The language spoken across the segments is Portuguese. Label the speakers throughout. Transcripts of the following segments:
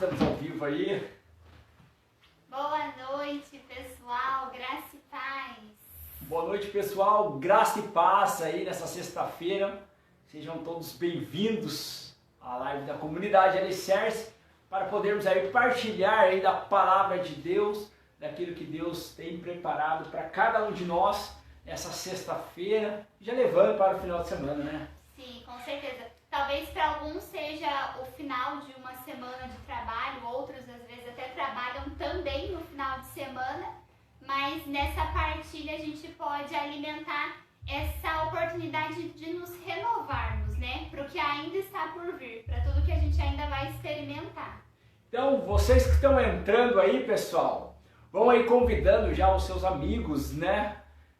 Speaker 1: Estamos ao vivo aí.
Speaker 2: Boa noite, pessoal. Graça e paz.
Speaker 1: Boa noite, pessoal. Graça e paz aí nessa sexta-feira. Sejam todos bem-vindos à live da comunidade Alicerce para podermos aí partilhar aí da palavra de Deus, daquilo que Deus tem preparado para cada um de nós nessa sexta-feira, já levando para o final de semana, né?
Speaker 2: Sim, com certeza. Talvez para alguns seja o final de uma semana de trabalho, outros às vezes até trabalham também no final de semana, mas nessa partilha a gente pode alimentar essa oportunidade de nos renovarmos, né? Para o que ainda está por vir, para tudo que a gente ainda vai experimentar.
Speaker 1: Então, vocês que estão entrando aí, pessoal, vão aí convidando já os seus amigos, né?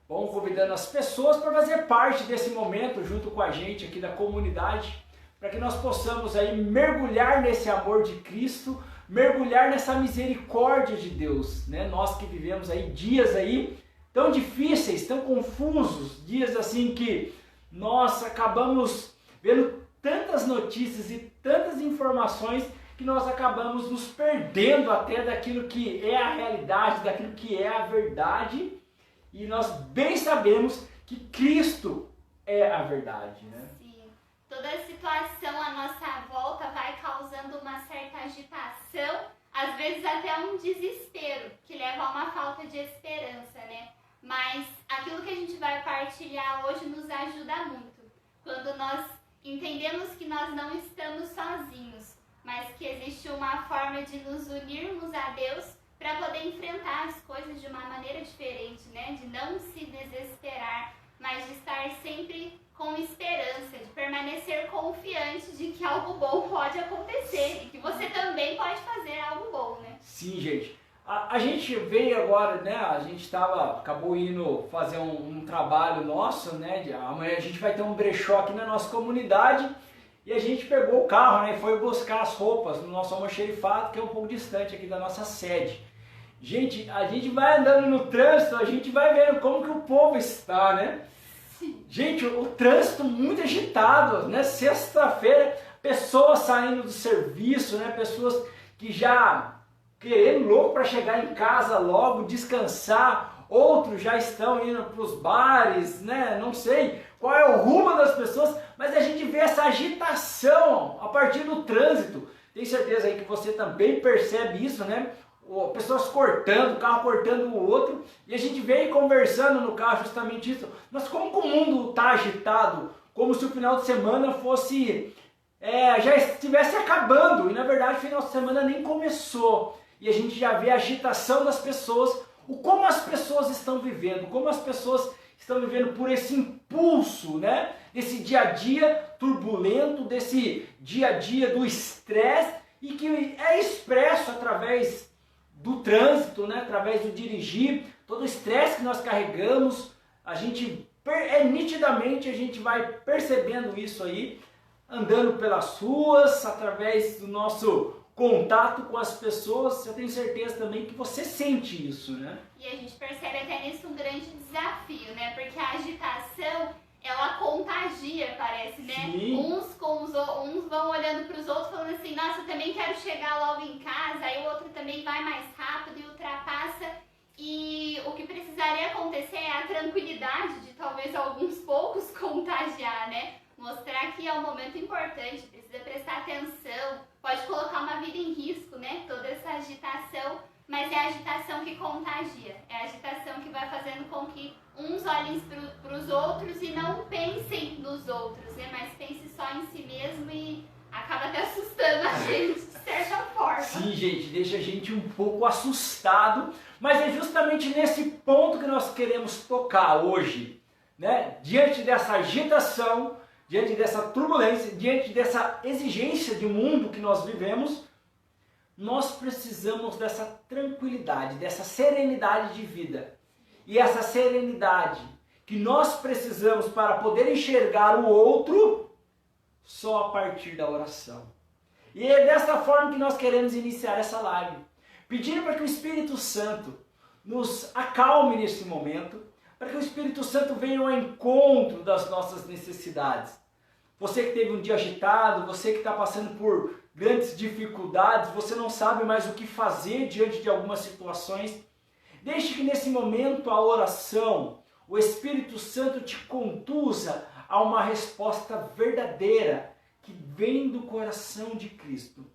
Speaker 1: Vão convidando as pessoas para fazer parte desse momento junto com a gente aqui da comunidade, para que nós possamos aí mergulhar nesse amor de Cristo, mergulhar nessa misericórdia de Deus, né? Nós que vivemos aí dias aí tão difíceis, tão confusos, dias assim que nós acabamos vendo tantas notícias e tantas informações que nós acabamos nos perdendo até daquilo que é a realidade, daquilo que é a verdade. E nós bem sabemos que Cristo é a verdade, né?
Speaker 2: Sim. Toda situação à nossa volta vai causando uma certa agitação, às vezes até um desespero, que leva a uma falta de esperança, né? Mas aquilo que a gente vai partilhar hoje nos ajuda muito. Quando nós entendemos que nós não estamos sozinhos, mas que existe uma forma de nos unirmos a Deus para poder enfrentar as coisas de uma maneira diferente, né? De não se desesperar, mas de estar sempre com esperança, de permanecer confiante de que algo bom pode acontecer e que você também pode fazer algo bom, né?
Speaker 1: Sim, gente. A gente veio agora, né? A gente acabou indo fazer um trabalho nosso, né? Amanhã a gente vai ter um brechó aqui na nossa comunidade e a gente pegou o carro, né? E foi buscar as roupas no nosso almoxerifado, que é um pouco distante aqui da nossa sede. Gente, a gente vai andando no trânsito, a gente vai vendo como que o povo está, né?
Speaker 2: Sim.
Speaker 1: Gente, o trânsito muito agitado, né? Sexta-feira, pessoas saindo do serviço, né? Pessoas que já querendo louco para chegar em casa logo, descansar. Outros já estão indo para os bares, né? Não sei qual é o rumo das pessoas, mas a gente vê essa agitação a partir do trânsito. Tenho certeza aí que você também percebe isso, né? Pessoas cortando, o carro cortando o outro, e a gente veio conversando no carro justamente isso. Mas como que o mundo está agitado, como se o final de semana fosse, já estivesse acabando, e na verdade o final de semana nem começou, e a gente já vê a agitação das pessoas, como as pessoas estão vivendo, como as pessoas estão vivendo por esse impulso, né? Desse dia a dia turbulento, desse dia a dia do estresse, e que é expresso através do trânsito, né? Através do dirigir, todo o estresse que nós carregamos, a gente nitidamente a gente vai percebendo isso aí, andando pelas ruas, através do nosso contato com as pessoas. Eu tenho certeza também que você sente isso, né?
Speaker 2: E a gente percebe até nisso um grande desafio, né? Porque a agitação, ela contagia, parece, né?
Speaker 1: Sim.
Speaker 2: Uns vão olhando para os outros falando assim, nossa, eu também quero chegar logo em casa, aí o outro também vai mais rápido e ultrapassa. E o que precisaria acontecer é a tranquilidade de talvez alguns poucos contagiar, né? Mostrar que é um momento importante, precisa prestar atenção, pode colocar uma vida em risco, né? Toda essa agitação, mas é a agitação que contagia, é a agitação que vai fazendo com que uns olhem para os outros e não pensem nos outros, né? Mas pense só em si mesmo e acaba até assustando a gente, de certa forma.
Speaker 1: Sim, gente, deixa a gente um pouco assustado, mas é justamente nesse ponto que nós queremos tocar hoje, né? Diante dessa agitação, diante dessa turbulência, diante dessa exigência de mundo que nós vivemos, nós precisamos dessa tranquilidade, dessa serenidade de vida. E essa serenidade que nós precisamos para poder enxergar o outro só a partir da oração. E é dessa forma que nós queremos iniciar essa live, pedindo para que o Espírito Santo nos acalme nesse momento, para que o Espírito Santo venha ao encontro das nossas necessidades. Você que teve um dia agitado, você que está passando por grandes dificuldades, você não sabe mais o que fazer diante de algumas situações. Deixe que nesse momento a oração, o Espírito Santo te conduza a uma resposta verdadeira que vem do coração de Cristo,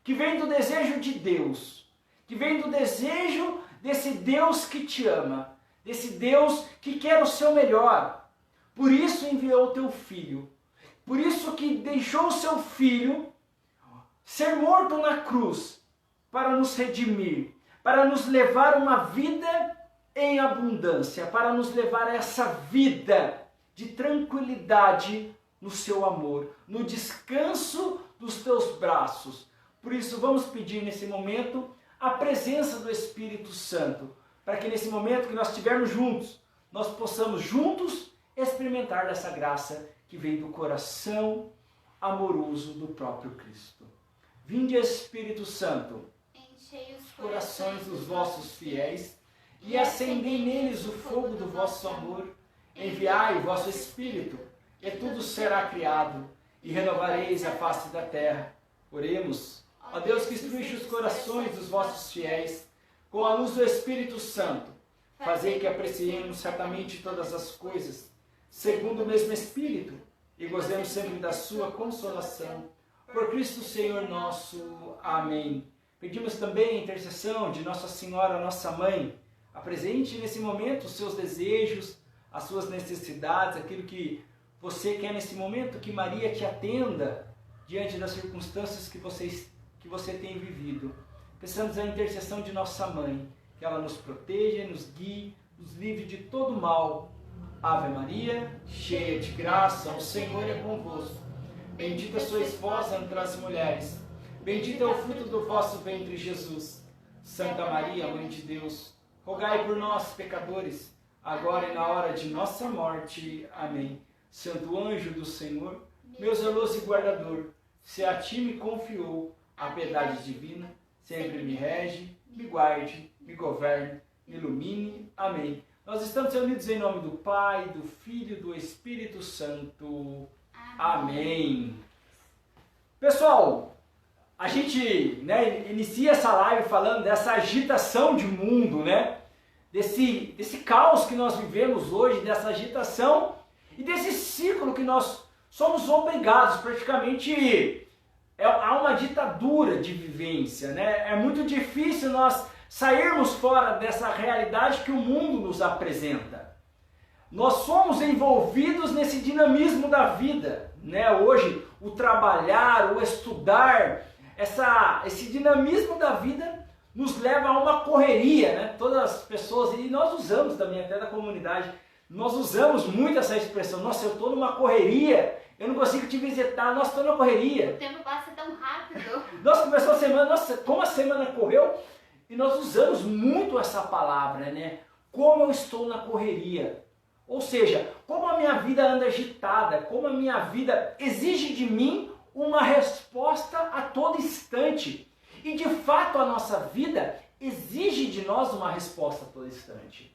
Speaker 1: que vem do desejo de Deus, que vem do desejo desse Deus que te ama, desse Deus que quer o seu melhor. Por isso enviou o teu Filho, por isso que deixou o seu Filho ser morto na cruz para nos redimir, para nos levar uma vida em abundância, para nos levar a essa vida de tranquilidade no seu amor, no descanso dos teus braços. Por isso vamos pedir nesse momento a presença do Espírito Santo, para que nesse momento que nós estivermos juntos, nós possamos juntos experimentar dessa graça que vem do coração amoroso do próprio Cristo. Vinde, Espírito Santo,
Speaker 2: Enchei os
Speaker 1: corações dos vossos fiéis e acendei neles o fogo do vosso amor. Enviai o vosso Espírito, e tudo será criado, e renovareis a face da terra. Oremos. Ó Deus, que instruíste os corações dos vossos fiéis com a luz do Espírito Santo, fazei que apreciemos certamente todas as coisas, segundo o mesmo Espírito, e gozemos sempre da sua consolação. Por Cristo Senhor nosso. Amém. Pedimos também a intercessão de Nossa Senhora, nossa Mãe. Apresente nesse momento os seus desejos, as suas necessidades, aquilo que você quer nesse momento, que Maria te atenda diante das circunstâncias que você tem vivido. Peçamos a intercessão de nossa Mãe, que ela nos proteja, nos guie, nos livre de todo mal. Ave Maria, cheia de graça, o Senhor é convosco. Bendita sois vós entre as mulheres, bendito é o fruto do vosso ventre, Jesus. Santa Maria, Mãe de Deus, rogai por nós, pecadores, agora e na hora de nossa morte. Amém. Santo anjo do Senhor, meu zeloso e guardador, se a ti me confiou a piedade divina, sempre me rege, me guarde, me governe, me ilumine. Amém. Nós estamos reunidos em nome do Pai, do Filho e do Espírito Santo. Amém. Pessoal, a gente inicia essa live falando dessa agitação de mundo, desse caos que nós vivemos hoje, dessa agitação e desse ciclo que nós somos obrigados, praticamente há uma ditadura de vivência, É muito difícil nós sairmos fora dessa realidade que o mundo nos apresenta. Nós somos envolvidos nesse dinamismo da vida, Hoje, o trabalhar, o estudar, esse dinamismo da vida nos leva a uma correria, Todas as pessoas, e nós usamos também, até da comunidade, nós usamos muito essa expressão: nossa, eu estou numa correria, eu não consigo te visitar, nossa, estou na correria.
Speaker 2: O tempo passa tão rápido.
Speaker 1: Nós começou a semana, nossa, como a semana correu, e nós usamos muito essa palavra, Como eu estou na correria. Ou seja, como a minha vida anda agitada, como a minha vida exige de mim uma resposta a todo instante. E de fato a nossa vida exige de nós uma resposta a todo instante.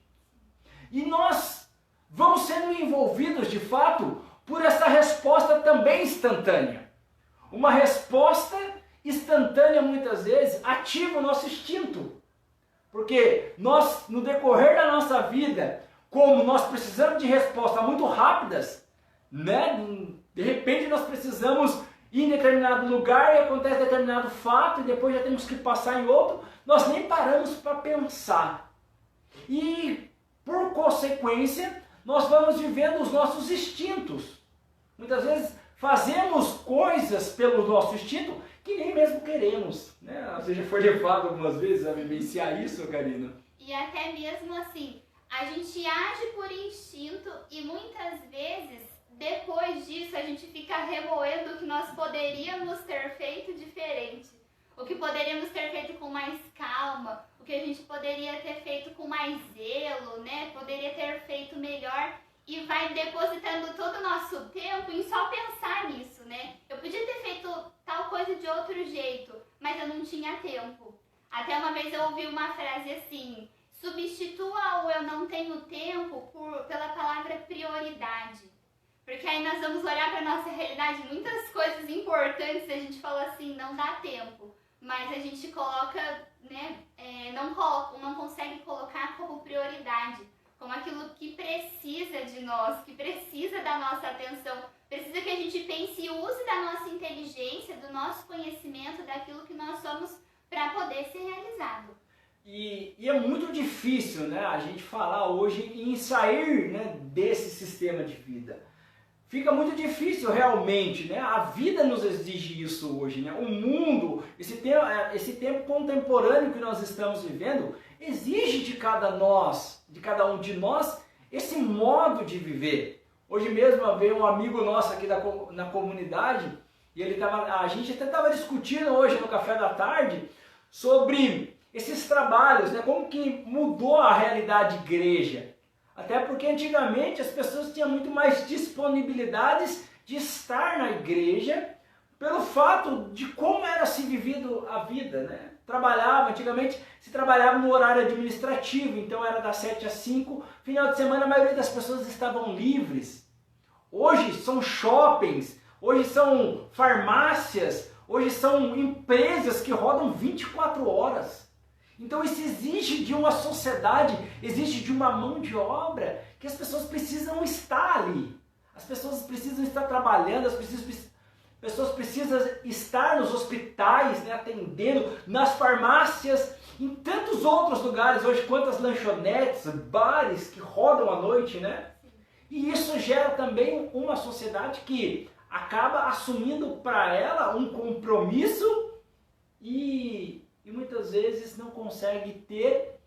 Speaker 1: E nós vamos sendo envolvidos de fato por essa resposta também instantânea. Uma resposta instantânea muitas vezes ativa o nosso instinto. Porque nós, no decorrer da nossa vida, como nós precisamos de respostas muito rápidas, De repente nós precisamos ir em determinado lugar e acontece determinado fato e depois já temos que passar em outro, nós nem paramos para pensar. E, por consequência, nós vamos vivendo os nossos instintos. Muitas vezes fazemos coisas pelo nosso instinto que nem mesmo queremos, Você já foi levado algumas vezes a vivenciar isso, Karina?
Speaker 2: E até mesmo assim, a gente age por instinto e muitas vezes, depois disso, a gente fica remoendo o que nós poderíamos ter feito diferente. O que poderíamos ter feito com mais calma, o que a gente poderia ter feito com mais zelo, Poderia ter feito melhor e vai depositando todo o nosso tempo em só pensar nisso, Eu podia ter feito tal coisa de outro jeito, mas eu não tinha tempo. Até uma vez eu ouvi uma frase assim: substitua o eu não tenho tempo pela palavra prioridade. Porque aí nós vamos olhar para a nossa realidade, muitas coisas importantes a gente fala assim, não dá tempo. Mas a gente coloca, né, não consegue colocar como prioridade, como aquilo que precisa de nós, que precisa da nossa atenção, precisa que a gente pense e use da nossa inteligência, do nosso conhecimento, daquilo que nós somos para poder ser realizado.
Speaker 1: E é muito difícil, né, a gente falar hoje em sair, né, desse sistema de vida. Fica muito difícil realmente, né? A vida nos exige isso hoje, né? O mundo, esse tempo contemporâneo que nós estamos vivendo, exige de cada um de nós, esse modo de viver. Hoje mesmo veio um amigo nosso aqui na comunidade, e a gente até estava discutindo hoje no café da tarde sobre esses trabalhos, né? Como que mudou a realidade igreja. Até porque antigamente as pessoas tinham muito mais disponibilidades de estar na igreja pelo fato de como era se vivido a vida, né? Antigamente se trabalhava no horário administrativo, então era das 7 às 5, final de semana a maioria das pessoas estavam livres. Hoje são shoppings, hoje são farmácias, hoje são empresas que rodam 24 horas. Então isso exige de uma sociedade, exige de uma mão de obra que as pessoas precisam estar ali. As pessoas precisam estar trabalhando, as pessoas precisam estar nos hospitais, né, atendendo, nas farmácias, em tantos outros lugares. Hoje quantas lanchonetes, bares que rodam à noite, né? E isso gera também uma sociedade que acaba assumindo para ela um compromisso e muitas vezes não consegue ter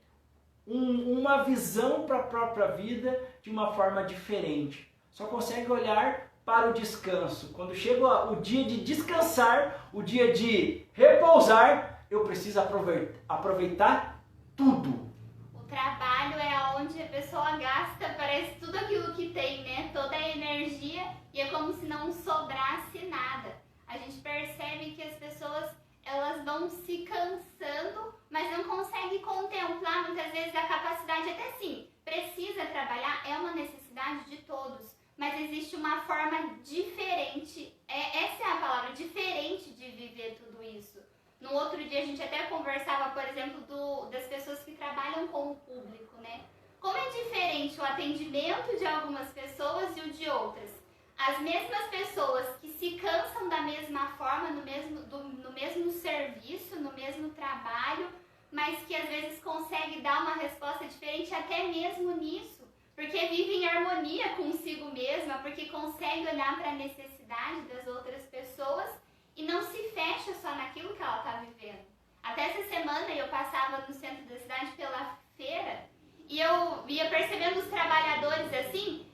Speaker 1: uma visão para a própria vida de uma forma diferente. Só consegue olhar para o descanso. Quando chega o dia de descansar, o dia de repousar, eu preciso aproveitar tudo.
Speaker 2: O trabalho é onde a pessoa gasta, parece tudo aquilo que tem, né? Toda a energia, e é como se não sobrasse nada. A gente percebe que as pessoas elas vão se cansando, mas não conseguem contemplar muitas vezes a capacidade, até sim, precisa trabalhar, é uma necessidade de todos, mas existe uma forma diferente, essa é a palavra, diferente de viver tudo isso. No outro dia a gente até conversava, por exemplo, das pessoas que trabalham com o público, né? Como é diferente o atendimento de algumas pessoas e o de outras. As mesmas pessoas que se cansam da mesma forma, no mesmo serviço, no mesmo trabalho, mas que às vezes conseguem dar uma resposta diferente até mesmo nisso, porque vivem em harmonia consigo mesma, porque conseguem olhar para a necessidade das outras pessoas e não se fecha só naquilo que ela está vivendo. Até essa semana eu passava no centro da cidade pela feira e eu ia percebendo os trabalhadores assim,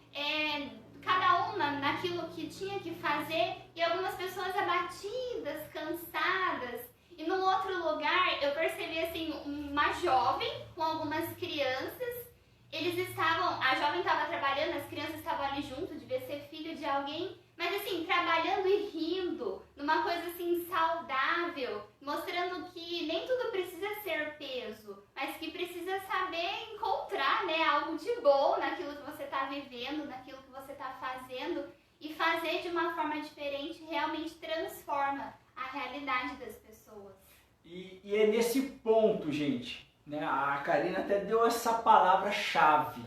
Speaker 2: cada um naquilo que tinha que fazer, e algumas pessoas abatidas, cansadas. E no outro lugar eu percebi assim uma jovem com algumas crianças. A jovem estava trabalhando, as crianças estavam ali junto, devia ser filho de alguém, mas assim, trabalhando e rindo, numa coisa assim saudável, mostrando que nem tudo precisa ser peso, mas que precisa saber encontrar, né, algo de bom naquilo que você está vivendo, naquilo que você está fazendo, e fazer de uma forma diferente realmente transforma a realidade das pessoas.
Speaker 1: E é nesse ponto, gente, né, a Karina até deu essa palavra-chave,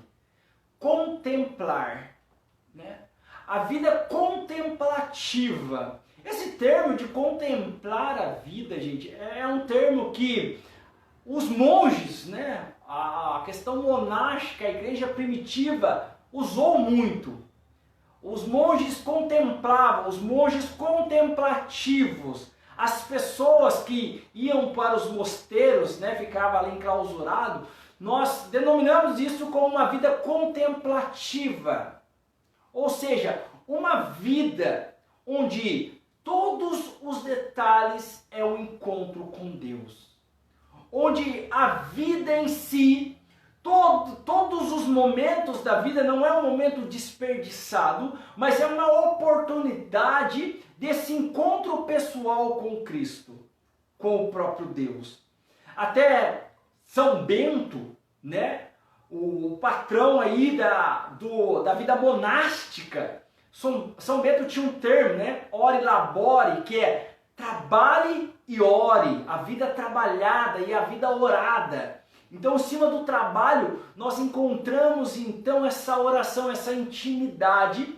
Speaker 1: contemplar, né? A vida contemplativa. Esse termo de contemplar a vida, gente, é um termo que os monges, né, a questão monástica, a igreja primitiva, usou muito. Os monges contemplavam, os monges contemplativos, as pessoas que iam para os mosteiros, né, ficavam ali enclausurados, nós denominamos isso como uma vida contemplativa. Ou seja, uma vida onde todos os detalhes é o encontro com Deus. Onde a vida em si, todos os momentos da vida não é um momento desperdiçado, mas é uma oportunidade desse encontro pessoal com Cristo, com o próprio Deus. Até São Bento, né, o patrão aí da vida monástica, São Bento tinha um termo, né? Ore labore, que é trabalhe e ore, a vida trabalhada e a vida orada. Então, em cima do trabalho, nós encontramos então essa oração, essa intimidade.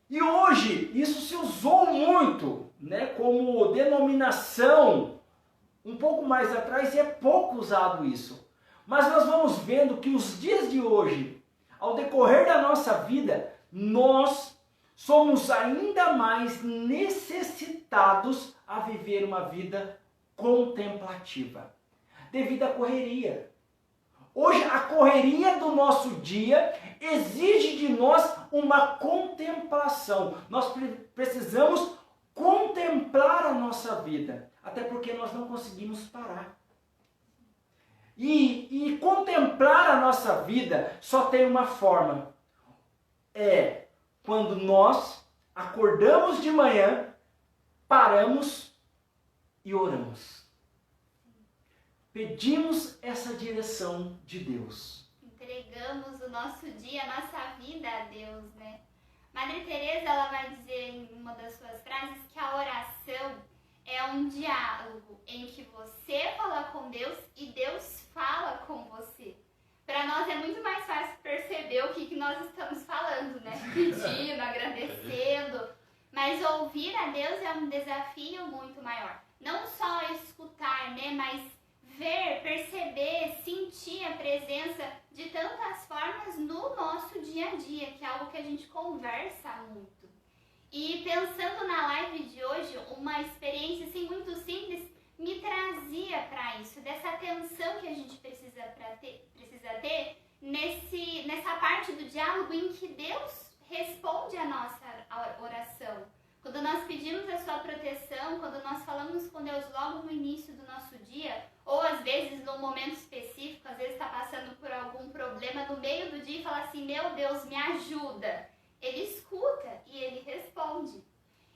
Speaker 1: E hoje, isso se usou muito, né, como denominação, um pouco mais atrás, e é pouco usado isso. Mas nós vamos vendo que os dias de hoje, ao decorrer da nossa vida, nós somos ainda mais necessitados a viver uma vida contemplativa, devido à correria. Hoje, a correria do nosso dia exige de nós uma contemplação. Nós precisamos contemplar a nossa vida, até porque nós não conseguimos parar. E contemplar a nossa vida só tem uma forma. É quando nós acordamos de manhã, paramos e oramos. Pedimos essa direção de Deus.
Speaker 2: Entregamos o nosso dia, a nossa vida a Deus, né? Madre Teresa, ela vai dizer em uma das suas frases que a oração é um diálogo em que você fala com Deus e Deus fala com você. Para nós é muito mais fácil perceber o que nós estamos falando, né? Pedindo, agradecendo. Mas ouvir a Deus é um desafio muito maior. Não só escutar, né? Mas ver, perceber, sentir a presença de tantas formas no nosso dia a dia, que é algo que a gente conversa muito. E pensando na live de hoje, uma experiência assim, muito simples me trazia para isso, dessa atenção que a gente precisa ter nessa parte do diálogo em que Deus responde a nossa oração. Quando nós pedimos a sua proteção, quando nós falamos com Deus logo no início do nosso dia, ou às vezes num momento específico, às vezes está passando por algum problema no meio do dia e fala assim, meu Deus, me ajuda. Ele escuta e ele responde.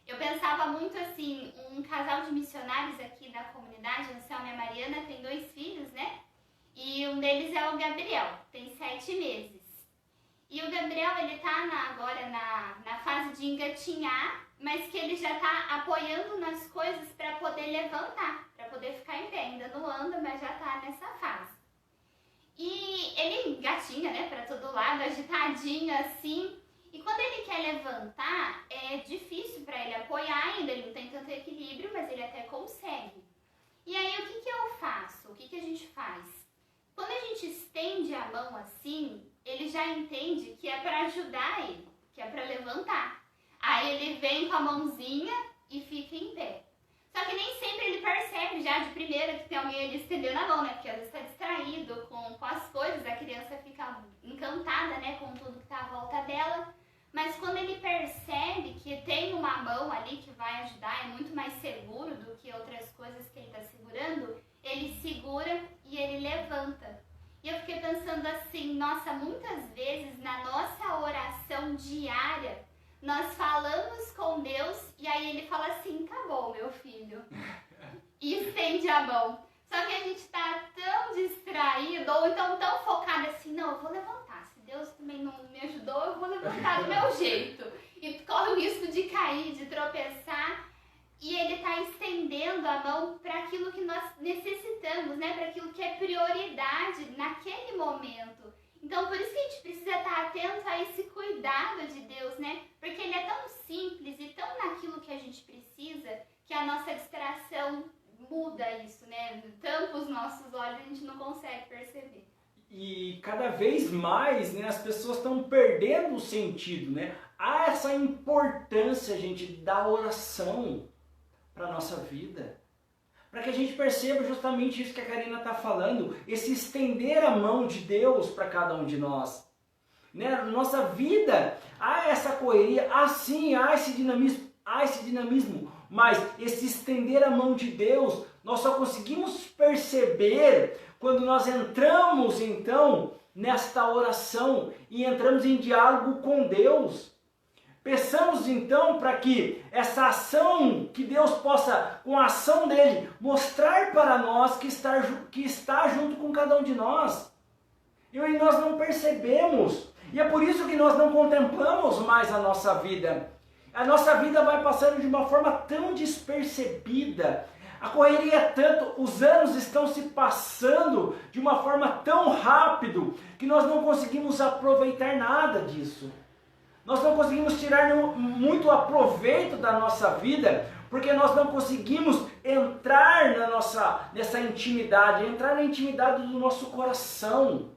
Speaker 2: Eu pensava muito assim, um casal de missionários aqui da comunidade, Anselmo e a Mariana, tem 2 filhos, né? E um deles é o Gabriel, tem 7 meses. E o Gabriel, ele tá agora na fase de engatinhar, mas que ele já tá apoiando nas coisas para poder levantar, para poder ficar em pé. Ainda não anda, mas já tá nessa fase. E ele engatinha, né, para todo lado, agitadinho assim. E quando ele quer levantar, é difícil para ele apoiar ainda, ele não tem tanto equilíbrio, mas ele até consegue. E aí o que eu faço? O que a gente faz? Quando a gente estende a mão assim, ele já entende que é para ajudar ele, que é para levantar. Aí ele vem com a mãozinha e fica em pé. Só que nem sempre ele percebe já de primeira que tem alguém ali estendendo a mão, né? Porque às vezes está distraído com as coisas, a criança fica encantada, né, com tudo que está à volta dela. Mas quando ele percebe que tem uma mão ali que vai ajudar, é muito mais seguro do que outras coisas que ele está segurando, ele segura e ele levanta. E eu fiquei pensando assim, nossa, muitas vezes na nossa oração diária, nós falamos com Deus e aí ele fala assim, tá bom, meu filho, e estende a mão. Só que a gente tá tão distraído, ou então tão focado assim, não, eu vou levantar. Se Deus também não me ajudou, eu vou levantar do meu jeito. E corre o risco de cair, de tropeçar. E ele tá estendendo a mão para aquilo que nós necessitamos, né? Para aquilo que é prioridade naquele momento. Então, por isso que a gente precisa estar atento a esse cuidado de Deus, né? Porque ele é tão simples e tão naquilo que a gente precisa, que a nossa distração muda isso, né? Tampa os nossos olhos e a gente não consegue perceber.
Speaker 1: E cada vez mais, né, as pessoas estão perdendo o sentido, né? Há essa importância, gente, da oração para a nossa vida. Para que a gente perceba justamente isso que a Karina está falando, esse estender a mão de Deus para cada um de nós. Né? Na nossa vida, há essa correria, há esse dinamismo, mas esse estender a mão de Deus, nós só conseguimos perceber quando nós entramos então nesta oração e entramos em diálogo com Deus. Peçamos então para que essa ação, que Deus possa, com a ação dele, mostrar para nós que está junto com cada um de nós. E nós não percebemos. E é por isso que nós não contemplamos mais a nossa vida. A nossa vida vai passando de uma forma tão despercebida. A correria é tanto, os anos estão se passando de uma forma tão rápido que nós não conseguimos aproveitar nada disso. Nós não conseguimos tirar muito aproveito da nossa vida, porque nós não conseguimos entrar nessa intimidade, entrar na intimidade do nosso coração.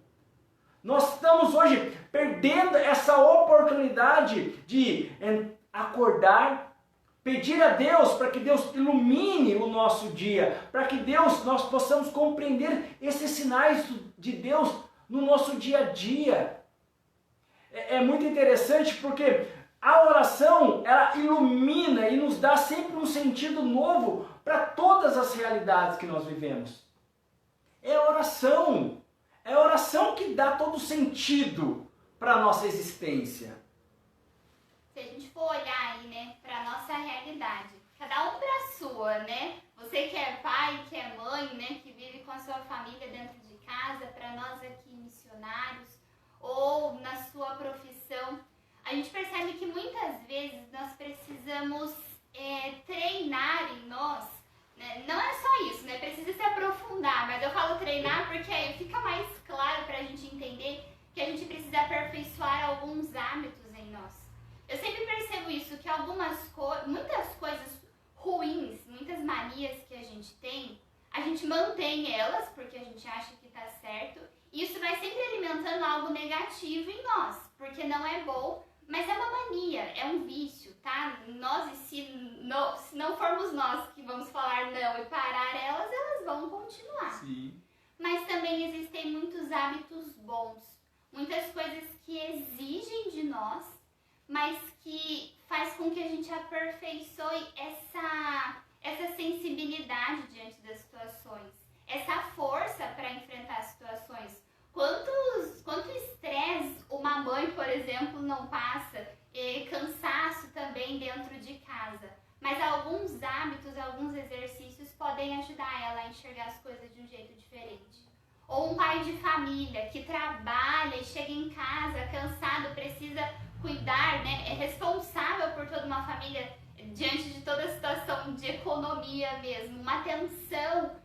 Speaker 1: Nós estamos hoje perdendo essa oportunidade de acordar, pedir a Deus para que Deus ilumine o nosso dia, para que nós possamos compreender esses sinais de Deus no nosso dia a dia. É muito interessante porque a oração, ela ilumina e nos dá sempre um sentido novo para todas as realidades que nós vivemos. É a oração que dá todo sentido para a nossa existência.
Speaker 2: Se a gente for olhar aí, né, para nossa realidade, cada um para a sua, né? Você que é pai, que é mãe, né, que vive com a sua família dentro de casa, para nós aqui missionários, ou na sua profissão, a gente percebe que muitas vezes nós precisamos treinar em nós, né? Não é só isso, né? Precisa se aprofundar, mas eu falo treinar porque aí fica mais claro para a gente entender que a gente precisa aperfeiçoar alguns hábitos em nós. Eu sempre percebo isso, que muitas coisas ruins, muitas manias que a gente mantém elas porque a gente acha que está certo, e isso vai sempre alimentando algo negativo em nós, porque não é bom, mas é uma mania, é um vício, tá? Se não formos nós que vamos falar não e parar elas vão continuar.
Speaker 1: Sim.
Speaker 2: Mas também existem muitos hábitos bons, muitas coisas que exigem de nós, mas que faz com que a gente aperfeiçoe essa sensibilidade diante das situações, essa força para enfrentar situações. Quanto estresse uma mãe, por exemplo, não passa, cansaço também dentro de casa, mas alguns hábitos, alguns exercícios podem ajudar ela a enxergar as coisas de um jeito diferente. Ou um pai de família que trabalha e chega em casa cansado, precisa cuidar, né? É responsável por toda uma família diante de toda a situação de economia mesmo, uma atenção,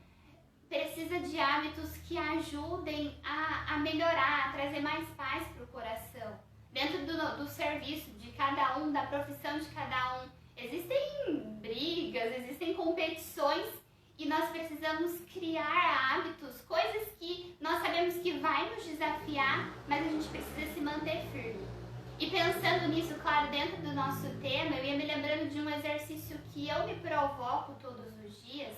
Speaker 2: precisa de hábitos que ajudem a melhorar, a trazer mais paz para o coração. Dentro do serviço de cada um, da profissão de cada um, existem brigas, existem competições e nós precisamos criar hábitos, coisas que nós sabemos que vai nos desafiar, mas a gente precisa se manter firme. E pensando nisso, claro, dentro do nosso tema, eu ia me lembrando de um exercício que eu me provoco todos os dias,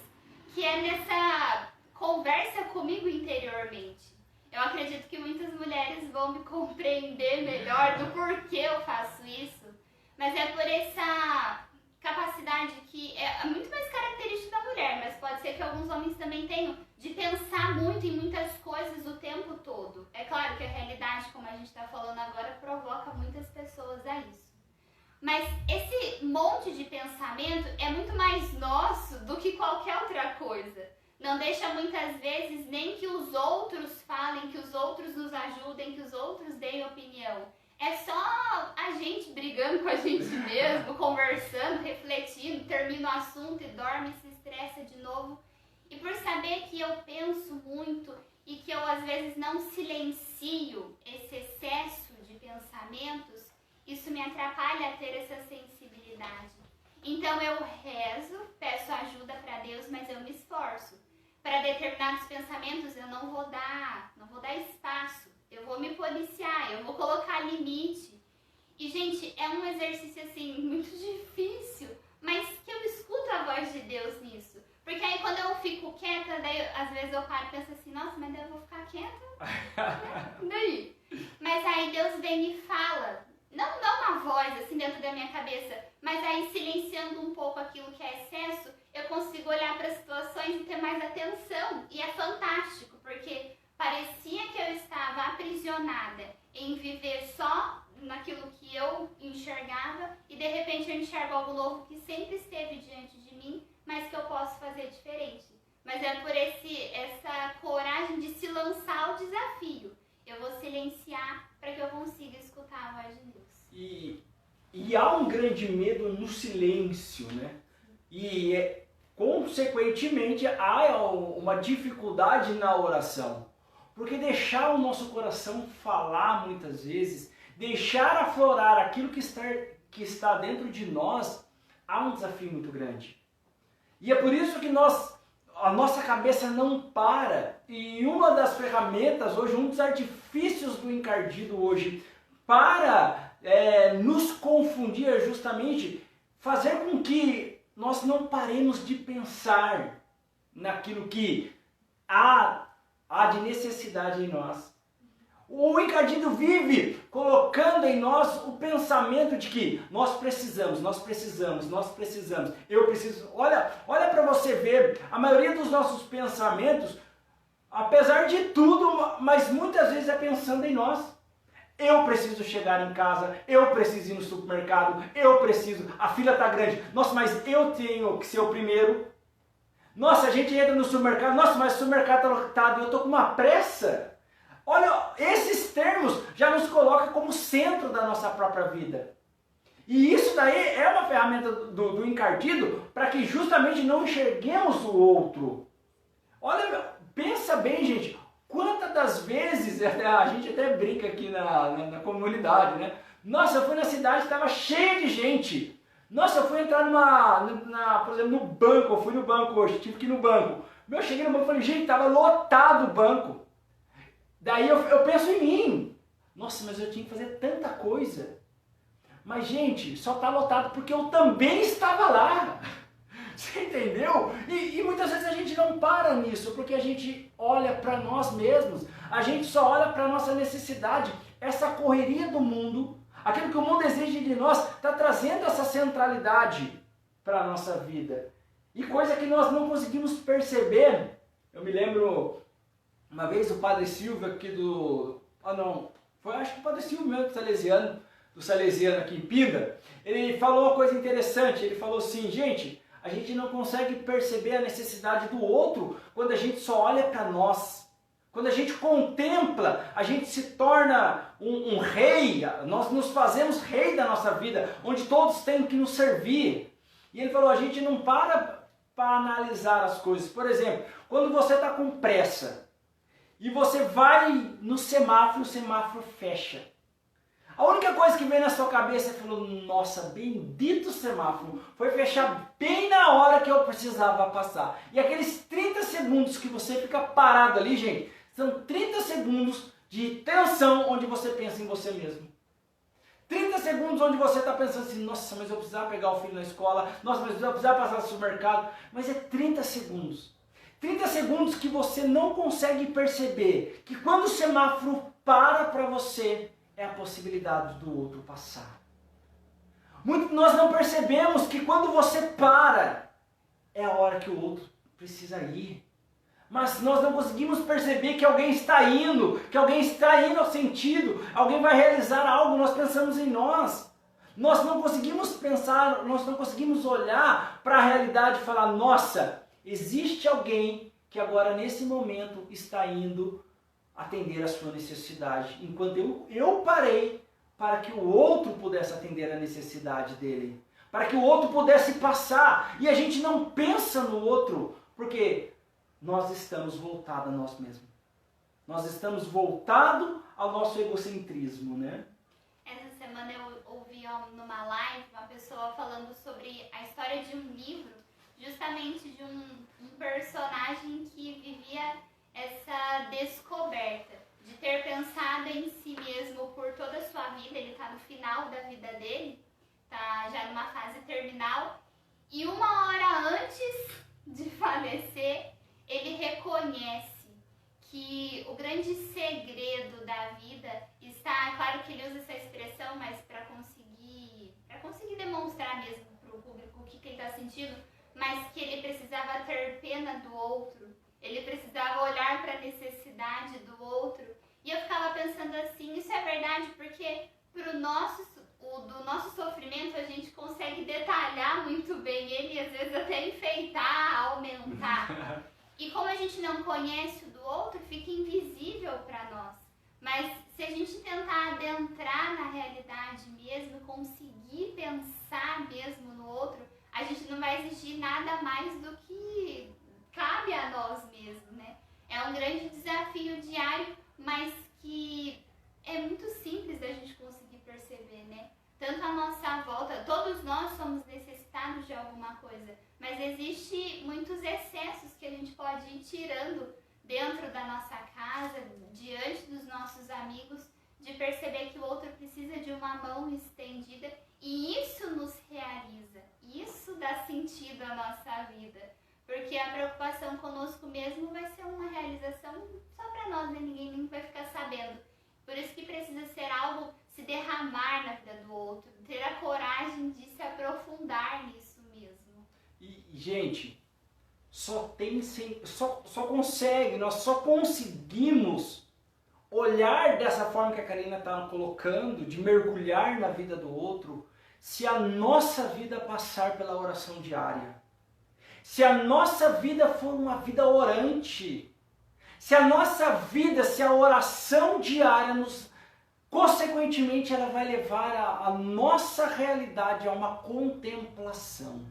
Speaker 2: que é nessa conversa comigo interiormente. Eu acredito que muitas mulheres vão me compreender melhor do porquê eu faço isso, mas é por essa capacidade que é muito mais característica da mulher, mas pode ser que alguns homens também tenham, de pensar muito em muitas coisas o tempo todo. É claro que a realidade, como a gente está falando agora, provoca muitas pessoas a isso. Mas esse monte de pensamento é muito mais nosso do que qualquer outra coisa. Não deixa muitas vezes nem que os outros falem, que os outros nos ajudem, que os outros deem opinião. É só a gente brigando com a gente mesmo, conversando, refletindo, termina o assunto e dorme, se estressa de novo. E por saber que eu penso muito e que eu às vezes não silencio esse excesso de pensamentos, isso me atrapalha a ter essa sensibilidade. Então eu rezo, peço ajuda para Deus, mas eu me esforço. Para determinados pensamentos eu não vou dar espaço, eu vou me policiar, eu vou colocar limite. E gente, é um exercício assim muito difícil, mas que eu escuto a voz de Deus nisso. Porque aí quando eu fico quieta, daí às vezes eu paro e penso assim, nossa, mas daí eu vou ficar quieta? Daí? Mas aí Deus vem e fala, não uma voz assim dentro da minha cabeça, mas aí silenciando um pouco aquilo que é excesso, eu consigo olhar para as situações e ter mais atenção. E é fantástico, porque parecia que eu estava aprisionada em viver só naquilo que eu enxergava e de repente eu enxergo algo novo que sempre esteve diante de mim, mas que eu posso fazer diferente. Mas é por essa coragem de se lançar ao desafio eu vou silenciar para que eu consiga escutar a voz de Deus.
Speaker 1: E há um grande medo no silêncio, né? Consequentemente, há uma dificuldade na oração. Porque deixar o nosso coração falar muitas vezes, deixar aflorar aquilo que está dentro de nós, há um desafio muito grande. E é por isso que a nossa cabeça não para. E uma das ferramentas hoje, um dos artifícios do encardido hoje, para nos confundir é justamente fazer com que nós não paremos de pensar naquilo que há de necessidade em nós. O encardido vive colocando em nós o pensamento de que nós precisamos, eu preciso. Olha para você ver, a maioria dos nossos pensamentos, apesar de tudo, mas muitas vezes é pensando em nós. Eu preciso chegar em casa, eu preciso ir no supermercado, a fila está grande. Nossa, mas eu tenho que ser o primeiro. Nossa, a gente entra no supermercado, nossa, mas o supermercado está lotado e eu estou com uma pressa. Olha, esses termos já nos colocam como centro da nossa própria vida. E isso daí é uma ferramenta do encardido para que justamente não enxerguemos o outro. Olha, pensa bem, gente, quantas das vezes, a gente até brinca aqui na comunidade, né? Nossa, eu fui na cidade que estava cheia de gente. Nossa, eu fui entrar por exemplo, no banco, eu fui no banco hoje, tive que ir no banco. Eu cheguei no banco e falei, gente, estava lotado o banco. Daí eu penso em mim. Nossa, mas eu tinha que fazer tanta coisa. Mas, gente, só está lotado porque eu também estava lá. Você entendeu? E muitas vezes a gente não para nisso, porque a gente olha para nós mesmos. A gente só olha para a nossa necessidade. Essa correria do mundo, aquilo que o mundo exige de nós, está trazendo essa centralidade para a nossa vida. E coisa que nós não conseguimos perceber. Eu me lembro... Uma vez o Padre Silvio aqui acho que o Padre Silvio mesmo, do Salesiano aqui em Pinda, ele falou uma coisa interessante, ele falou assim, gente, a gente não consegue perceber a necessidade do outro quando a gente só olha para nós. Quando a gente contempla, a gente se torna um rei, nós nos fazemos rei da nossa vida, onde todos têm que nos servir. E ele falou, a gente não para analisar as coisas. Por exemplo, quando você está com pressa, e você vai no semáforo, o semáforo fecha. A única coisa que vem na sua cabeça é falou, nossa, bendito semáforo, foi fechar bem na hora que eu precisava passar. E aqueles 30 segundos que você fica parado ali, gente, são 30 segundos de tensão onde você pensa em você mesmo. 30 segundos onde você está pensando assim, nossa, mas eu precisava pegar o filho na escola, nossa, mas eu precisava passar no supermercado. Mas é 30 segundos. 30 segundos que você não consegue perceber que quando o semáforo para você, é a possibilidade do outro passar. Nós não percebemos que quando você para, é a hora que o outro precisa ir. Mas nós não conseguimos perceber que alguém está indo ao sentido, alguém vai realizar algo, nós pensamos em nós. Nós não conseguimos pensar, nós não conseguimos olhar para a realidade e falar, nossa, existe alguém que agora nesse momento está indo atender a sua necessidade, enquanto eu parei para que o outro pudesse atender a necessidade dele, para que o outro pudesse passar, e a gente não pensa no outro, porque nós estamos voltados a nós mesmos. Nós estamos voltados ao nosso egocentrismo, né?
Speaker 2: Essa semana eu ouvi numa live uma pessoa falando sobre a história de um livro, justamente de um personagem que vivia essa descoberta, de ter pensado em si mesmo por toda a sua vida. Ele está no final da vida dele, está já numa fase terminal, e uma hora antes de falecer, ele reconhece que o grande segredo da vida está, claro que ele usa essa expressão, mas para conseguir demonstrar mesmo para o público o que ele está sentindo, mas que ele precisava ter pena do outro, ele precisava olhar para a necessidade do outro. E eu ficava pensando assim, isso é verdade, porque do nosso sofrimento a gente consegue detalhar muito bem ele, e às vezes até enfeitar, aumentar. E como a gente não conhece o do outro, fica invisível para nós. Mas se a gente tentar adentrar na realidade mesmo, conseguir pensar mesmo no outro, a gente não vai exigir nada mais do que cabe a nós mesmos, né? É um grande desafio diário, mas que é muito simples da gente conseguir perceber, né? Tanto a nossa volta, todos nós somos necessitados de alguma coisa, mas existe muitos excessos que a gente pode ir tirando dentro da nossa casa, diante dos nossos amigos, de perceber que o outro precisa de uma mão estendida, e isso nos realiza, isso dá sentido à nossa vida, porque a preocupação conosco mesmo vai ser uma realização só para nós, né? Ninguém nem vai ficar sabendo. Por isso que precisa ser algo, se derramar na vida do outro, ter a coragem de se aprofundar nisso mesmo.
Speaker 1: E gente, nós só conseguimos olhar dessa forma que a Karina está colocando, de mergulhar na vida do outro, se a nossa vida passar pela oração diária. Se a nossa vida for uma vida orante, se a nossa vida, se a oração diária consequentemente ela vai levar a nossa realidade a uma contemplação.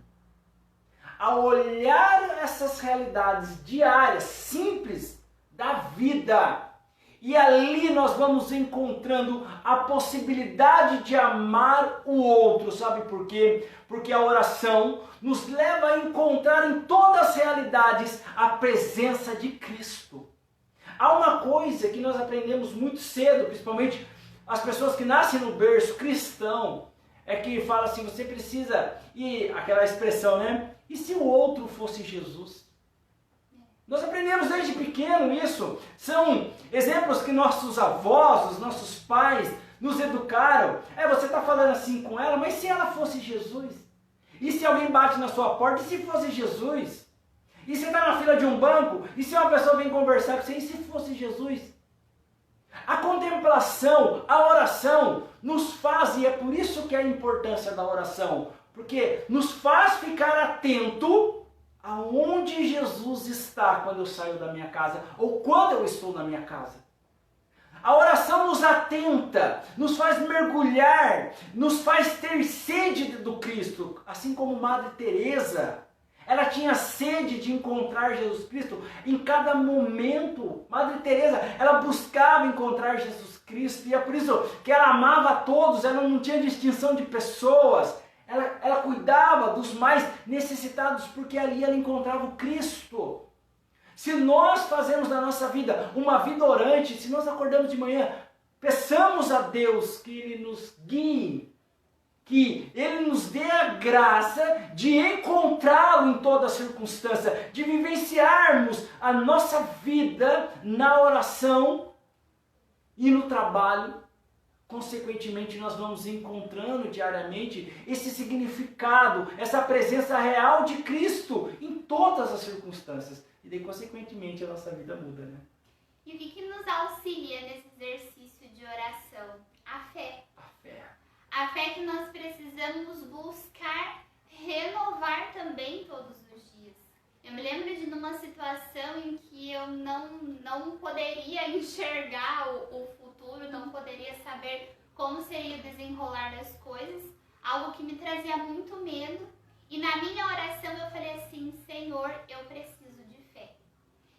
Speaker 1: A olhar essas realidades diárias, simples da vida. E ali nós vamos encontrando a possibilidade de amar o outro. Sabe por quê? Porque a oração nos leva a encontrar em todas as realidades a presença de Cristo. Há uma coisa que nós aprendemos muito cedo, principalmente as pessoas que nascem no berço cristão, é que fala assim, você precisa, e aquela expressão, né? E se o outro fosse Jesus? Nós aprendemos desde pequeno isso. São exemplos que nossos avós, os nossos pais nos educaram. Você está falando assim com ela, mas se ela fosse Jesus? E se alguém bate na sua porta, e se fosse Jesus? E você está na fila de um banco, e se uma pessoa vem conversar com você, e se fosse Jesus? A contemplação, a oração, nos faz, e é por isso que é a importância da oração, porque nos faz ficar atento aonde Jesus está quando eu saio da minha casa, ou quando eu estou na minha casa. A oração nos atenta, nos faz mergulhar, nos faz ter sede do Cristo, assim como Madre Teresa. Ela tinha sede de encontrar Jesus Cristo em cada momento. Madre Teresa, ela buscava encontrar Jesus Cristo, e é por isso que ela amava a todos, ela não tinha distinção de pessoas. Ela cuidava dos mais necessitados, porque ali ela encontrava o Cristo. Se nós fazemos da nossa vida uma vida orante, se nós acordamos de manhã, peçamos a Deus que Ele nos guie, que Ele nos dê a graça de encontrá-lo em toda circunstância, de vivenciarmos a nossa vida na oração e no trabalho. Consequentemente, nós vamos encontrando diariamente esse significado, essa presença real de Cristo em todas as circunstâncias. E daí, consequentemente, a nossa vida muda, né?
Speaker 2: E o que nos auxilia nesse exercício de oração? A fé.
Speaker 1: A fé.
Speaker 2: A fé que nós precisamos buscar renovar também todos os dias. Eu me lembro de numa situação em que eu não poderia enxergar o futuro, não poderia saber como seria o desenrolar das coisas, algo que me trazia muito medo. E na minha oração eu falei assim, Senhor, eu preciso de fé.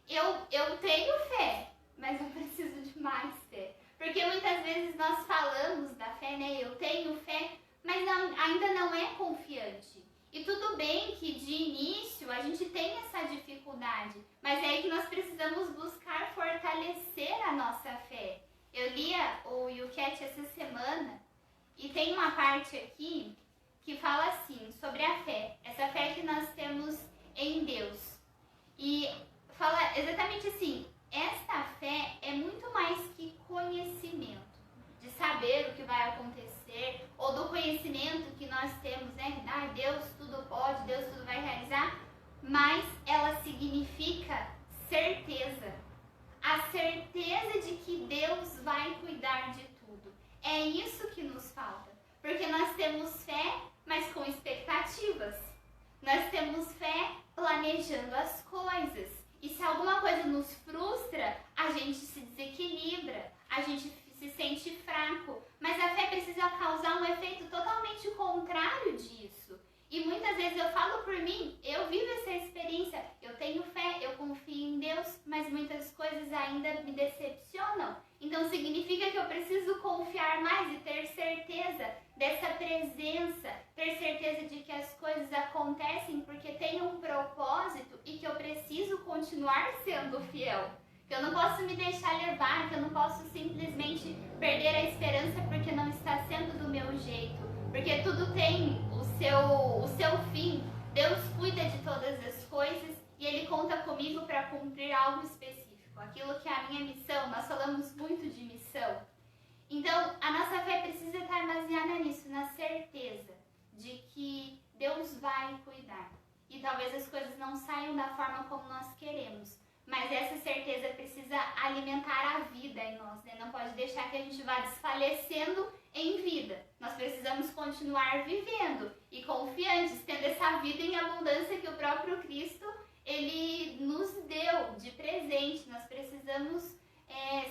Speaker 2: Eu tenho fé, mas eu preciso de mais fé. Porque muitas vezes nós falamos da fé, né? Eu tenho fé, mas ainda não é confiante. E tudo bem que de início a gente tem essa dificuldade, mas é aí que nós precisamos buscar fortalecer a nossa fé. Eu lia o YouCat essa semana e tem uma parte aqui que fala assim, sobre a fé. Essa fé que nós temos em Deus. E fala exatamente assim, esta fé é muito mais que conhecimento, de saber o que vai acontecer, ou do conhecimento que nós temos, né? Deus tudo pode, Deus tudo vai realizar, mas ela significa certeza. A certeza de que Deus vai cuidar de tudo. É isso que nos falta, porque nós temos fé, mas com expectativas. Nós temos fé planejando as coisas. E se alguma coisa nos frustra, a gente se desequilibra, a gente eu falo por mim, eu vivo essa experiência, eu tenho fé, eu confio em Deus, mas muitas coisas ainda me decepcionam. Então significa que eu preciso confiar mais e ter certeza dessa presença, ter certeza de que as coisas acontecem porque tem um propósito e que eu preciso continuar sendo fiel. Que eu não posso me deixar levar, que eu não posso simplesmente perder a esperança porque não está sendo do meu jeito. Porque tudo tem o seu fim. Deus cuida de todas as coisas e Ele conta comigo para cumprir algo específico. Aquilo que é a minha missão, nós falamos muito de missão. Então, a nossa fé precisa estar baseada nisso, na certeza de que Deus vai cuidar. E talvez as coisas não saiam da forma como nós queremos. Mas essa certeza precisa alimentar a vida em nós, né? Não pode deixar que a gente vá desfalecendo em vida. Nós precisamos continuar vivendo e confiantes, tendo essa vida em abundância que o próprio Cristo, Ele nos deu de presente. Nós precisamos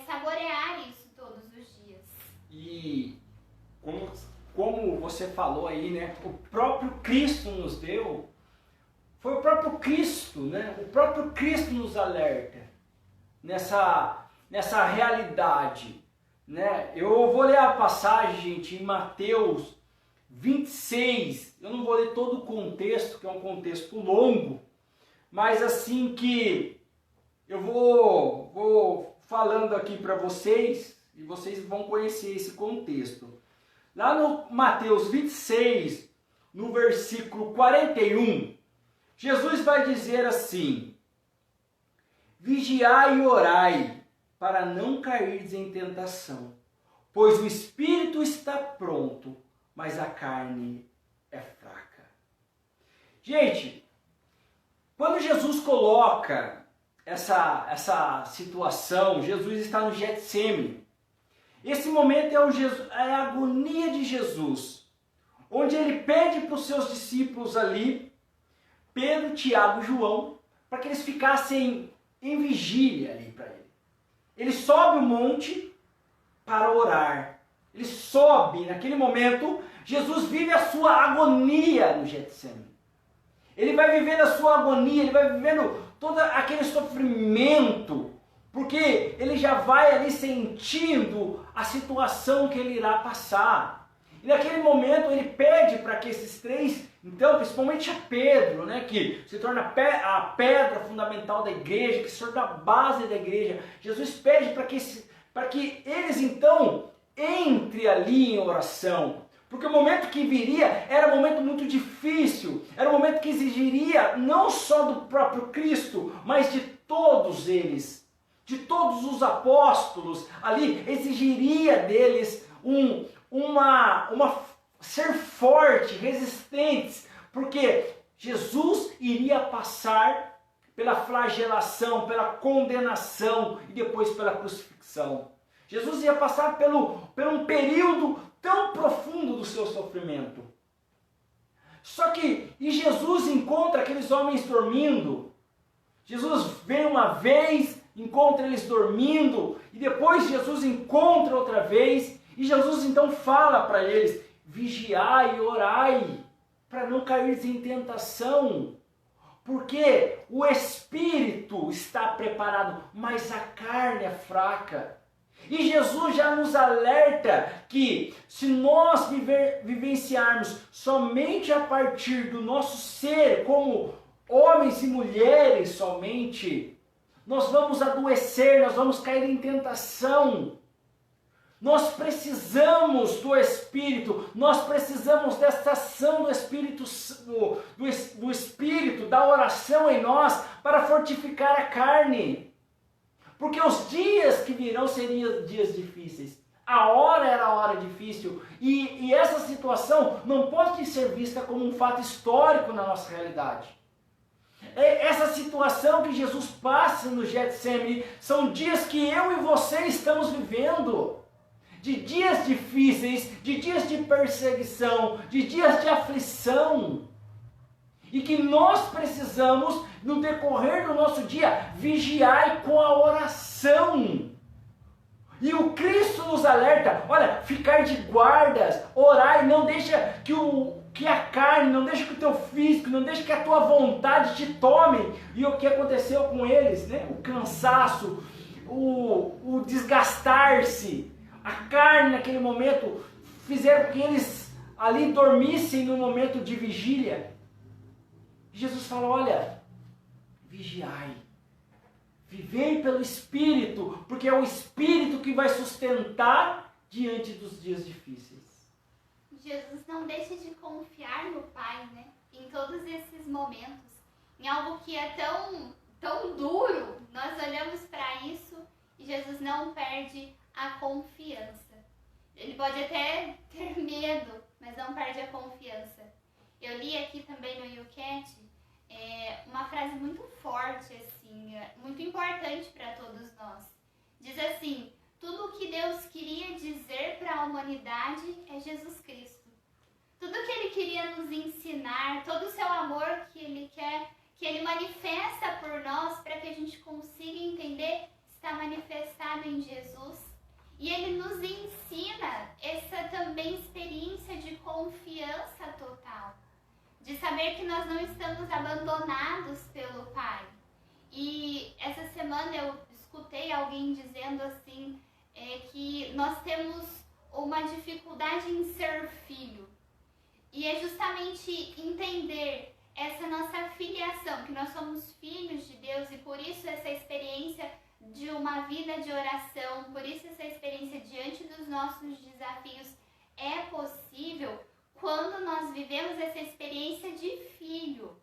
Speaker 2: saborear isso todos os dias.
Speaker 1: E como você falou aí, né? O próprio Cristo nos deu. Foi o próprio Cristo, né? O próprio Cristo nos alerta nessa realidade, né? Eu vou ler a passagem, gente, em Mateus 26. Eu não vou ler todo o contexto, que é um contexto longo, mas assim que eu vou falando aqui para vocês e vocês vão conhecer esse contexto. Lá no Mateus 26, no versículo 41, Jesus vai dizer assim: vigiai e orai, para não cairdes em tentação, pois o espírito está pronto, mas a carne é fraca. Gente, quando Jesus coloca essa situação, Jesus está no Getsemane. Esse momento é a agonia de Jesus, onde ele pede para os seus discípulos ali, Pedro, Tiago e João, para que eles ficassem em vigília ali para ele. Ele sobe o monte para orar. Ele sobe, naquele momento, Jesus vive a sua agonia no Getsemane. Ele vai vivendo a sua agonia, ele vai vivendo todo aquele sofrimento, porque ele já vai ali sentindo a situação que ele irá passar. E naquele momento ele pede para que esses três, então, principalmente a Pedro, né, que se torna a pedra fundamental da igreja, que se torna a base da igreja, Jesus pede para que eles então entrem ali em oração. Porque o momento que viria era um momento muito difícil, era um momento que exigiria não só do próprio Cristo, mas de todos eles, de todos os apóstolos ali, exigiria deles ser forte, resistentes, porque Jesus iria passar pela flagelação, pela condenação e depois pela crucifixão. Jesus ia passar por um período tão profundo do seu sofrimento. Só que, e Jesus encontra aqueles homens dormindo. Jesus vem uma vez, encontra eles dormindo, e depois Jesus encontra outra vez, e Jesus então fala para eles: vigiai e orai, para não cair em tentação, porque o espírito está preparado, mas a carne é fraca. E Jesus já nos alerta que se nós vivenciarmos somente a partir do nosso ser, como homens e mulheres somente, nós vamos adoecer, nós vamos cair em tentação. Nós precisamos do Espírito, nós precisamos dessa ação do Espírito, do Espírito, da oração em nós para fortificar a carne. Porque os dias que virão seriam dias difíceis. A hora era a hora difícil. E essa situação não pode ser vista como um fato histórico na nossa realidade. Essa situação que Jesus passa no Getsemane são dias que eu e você estamos vivendo. De dias difíceis, de dias de perseguição, de dias de aflição. E que nós precisamos, no decorrer do nosso dia, vigiar com a oração. E o Cristo nos alerta, olha, ficar de guardas, orar, e não deixa que o que a carne, não deixa que o teu físico, não deixa que a tua vontade te tomem. E o que aconteceu com eles, né? O cansaço, o desgastar-se, a carne naquele momento fizeram com que eles ali dormissem no momento de vigília. Jesus fala, olha, vigiai, vivei pelo Espírito, porque é o Espírito que vai sustentar diante dos dias difíceis.
Speaker 2: Jesus não deixa de confiar no Pai, né? Em todos esses momentos, em algo que é tão duro, nós olhamos para isso e Jesus não perde a confiança. Ele pode até ter medo, mas não perde a confiança. Eu li aqui também no YouCat uma frase muito forte, assim, muito importante para todos nós. Diz assim: tudo o que Deus queria dizer para a humanidade é Jesus Cristo. Tudo que Ele queria nos ensinar, todo o seu amor que Ele quer, que Ele manifesta por nós para que a gente consiga entender, está manifestado em Jesus. E Ele nos ensina essa também experiência de confiança total, de saber que nós não estamos abandonados pelo Pai. E essa semana eu escutei alguém dizendo assim, que nós temos uma dificuldade em ser filho. E é justamente entender essa nossa filiação, que nós somos filhos de Deus e por isso essa experiência de uma vida de oração, por isso essa experiência diante dos nossos desafios é possível quando nós vivemos essa experiência de filho,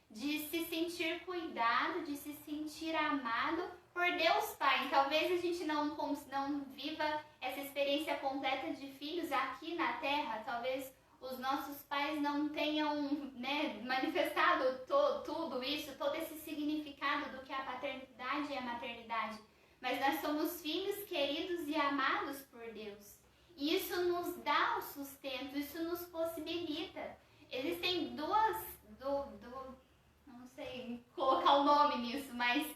Speaker 2: de se sentir cuidado, de se sentir amado por Deus Pai. Talvez a gente não viva essa experiência completa de filhos aqui na Terra, talvez os nossos pais não tenham, né, manifestado tudo isso, todo esse significado do que é a paternidade e a maternidade. Mas nós somos filhos queridos e amados por Deus. E isso nos dá o sustento, isso nos possibilita. Existem não sei colocar o nome nisso, mas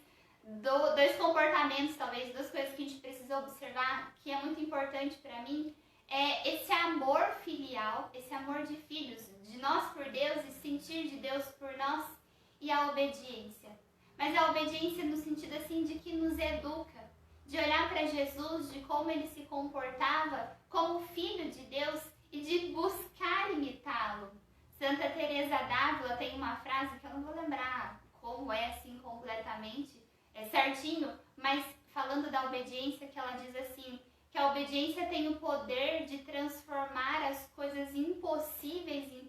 Speaker 2: dois comportamentos, talvez, duas coisas que a gente precisa observar, que é muito importante para mim, é esse amor filial, esse amor de filhos, de nós por Deus e sentir de Deus por nós, e a obediência. Mas a obediência no sentido assim de que nos educa, de olhar para Jesus, de como ele se comportava como filho de Deus e de buscar imitá-lo. Santa Teresa d'Ávila tem uma frase que eu não vou lembrar como é assim completamente, certinho, mas falando da obediência, que ela diz assim, que a obediência tem o poder de transformar as coisas impossíveis em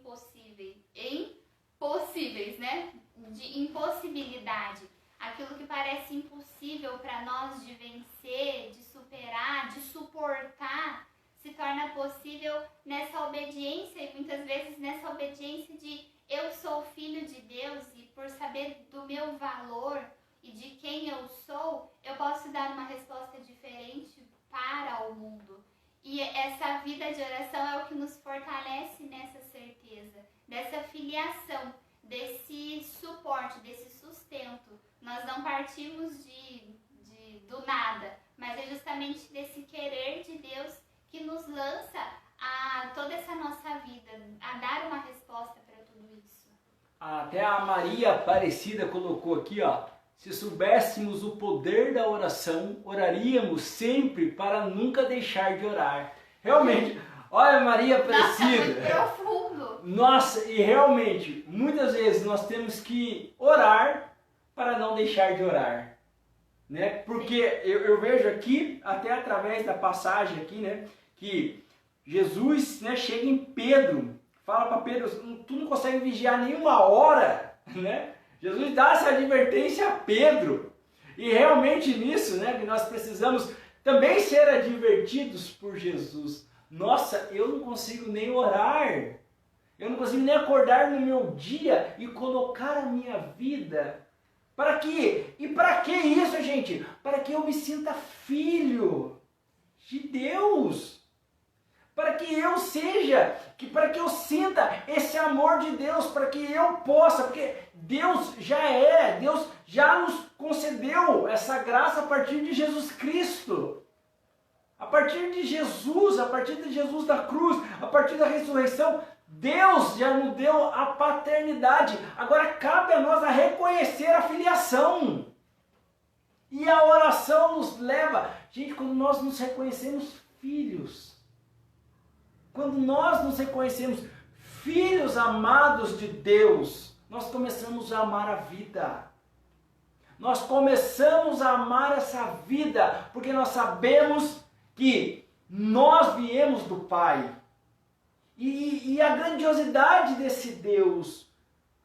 Speaker 2: possíveis, né? De impossibilidade. Aquilo que parece impossível para nós de vencer, de superar, de suportar, se torna possível nessa obediência e muitas vezes nessa obediência de eu sou filho de Deus e por saber do meu valor e de quem eu sou, eu posso dar uma resposta diferente para o mundo. E essa vida de oração é o que nos fortalece nessa certeza, dessa filiação, desse suporte, desse sustento. Nós não partimos do nada, mas é justamente desse querer de Deus que nos lança a toda essa nossa vida, a dar uma resposta para tudo isso.
Speaker 1: Até a Maria Aparecida colocou aqui, ó, se soubéssemos o poder da oração, oraríamos sempre para nunca deixar de orar. Realmente, olha Maria Aparecida.
Speaker 2: Nossa, muito profundo.
Speaker 1: Nossa, e realmente, muitas vezes nós temos que orar para não deixar de orar. Né? Porque eu vejo aqui, até através da passagem aqui, né, que Jesus, né, chega em Pedro, fala para Pedro, tu não consegue vigiar nenhuma hora, né? Jesus dá essa advertência a Pedro. E realmente nisso, né, que nós precisamos também ser advertidos por Jesus. Nossa, eu não consigo nem orar. Eu não consigo nem acordar no meu dia e colocar a minha vida. Para quê? E para que isso, gente? Para que eu me sinta filho de Deus. Para que eu seja, para que eu sinta esse amor de Deus, para que eu possa, porque Deus já nos concedeu essa graça a partir de Jesus Cristo. A partir de Jesus da cruz, a partir da ressurreição, Deus já nos deu a paternidade. Agora cabe a nós a reconhecer a filiação. E a oração nos leva, gente, quando nós nos reconhecemos filhos, quando nós nos reconhecemos filhos amados de Deus, nós começamos a amar a vida. Nós começamos a amar essa vida, porque nós sabemos que nós viemos do Pai. E a grandiosidade desse Deus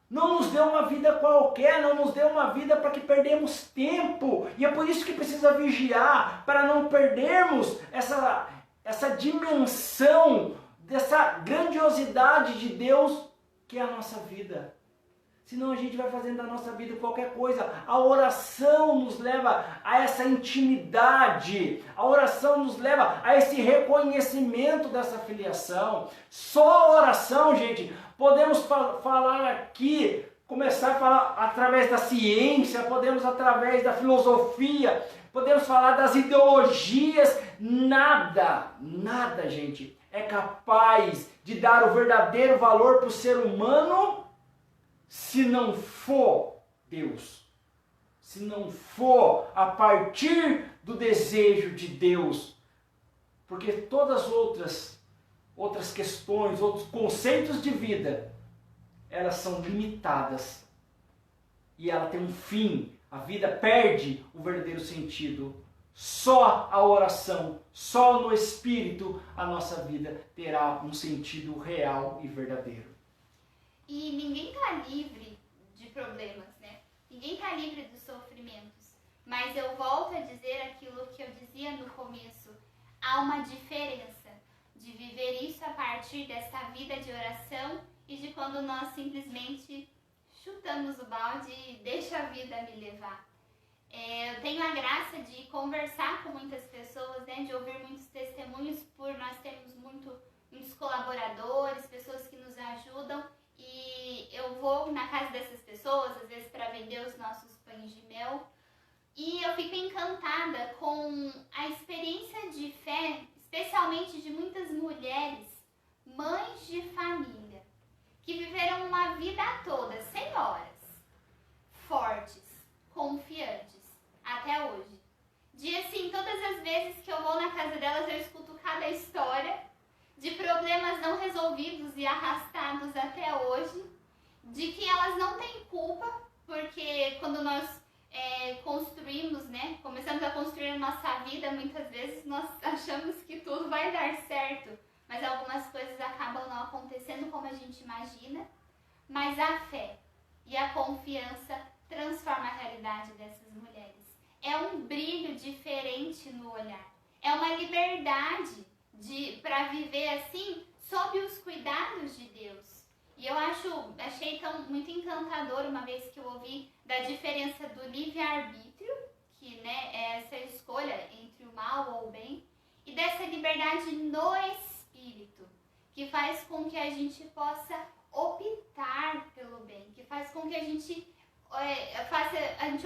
Speaker 1: não nos deu uma vida qualquer, não nos deu uma vida para que perdemos tempo. E é por isso que precisa vigiar, para não perdermos essa dimensão, dessa grandiosidade de Deus que é a nossa vida. Senão a gente vai fazendo da nossa vida qualquer coisa. A oração nos leva a essa intimidade. A oração nos leva a esse reconhecimento dessa filiação. Só a oração, gente, podemos falar aqui, começar a falar através da ciência, podemos através da filosofia, podemos falar das ideologias. Nada, gente, é capaz de dar o verdadeiro valor para o ser humano se não for Deus, se não for a partir do desejo de Deus, porque todas as outras questões, outros conceitos de vida, elas são limitadas e ela tem um fim, a vida perde o verdadeiro sentido. Só a oração, só no Espírito a nossa vida terá um sentido real e verdadeiro.
Speaker 2: E ninguém está livre de problemas, né? Ninguém está livre dos sofrimentos. Mas eu volto a dizer aquilo que eu dizia no começo. Há uma diferença de viver isso a partir dessa vida de oração e de quando nós simplesmente chutamos o balde e deixa a vida me levar. Eu tenho a graça de conversar com muitas pessoas, né? De ouvir muitos testemunhos, por nós temos muitos colaboradores, pessoas que nos ajudam. E eu vou na casa dessas pessoas, às vezes para vender os nossos pães de mel, e eu fico encantada com a experiência de fé, especialmente de muitas mulheres, mães de família, que viveram uma vida toda, senhoras, fortes, confiantes, até hoje. De assim, todas as vezes que eu vou na casa delas, eu escuto cada história de problemas não resolvidos e arrastados até hoje, de que elas não têm culpa, porque quando nós construímos, né, começamos a construir a nossa vida, muitas vezes nós achamos que tudo vai dar certo, mas algumas coisas acabam não acontecendo como a gente imagina, mas a fé e a confiança transforma a realidade dessas mulheres. É um brilho diferente no olhar, é uma liberdade para viver assim, sob os cuidados de Deus. E eu achei muito encantador uma vez que eu ouvi da diferença do livre-arbítrio, que, né, é essa escolha entre o mal ou o bem, e dessa liberdade no espírito, que faz com que a gente possa optar pelo bem, que faz com que a gente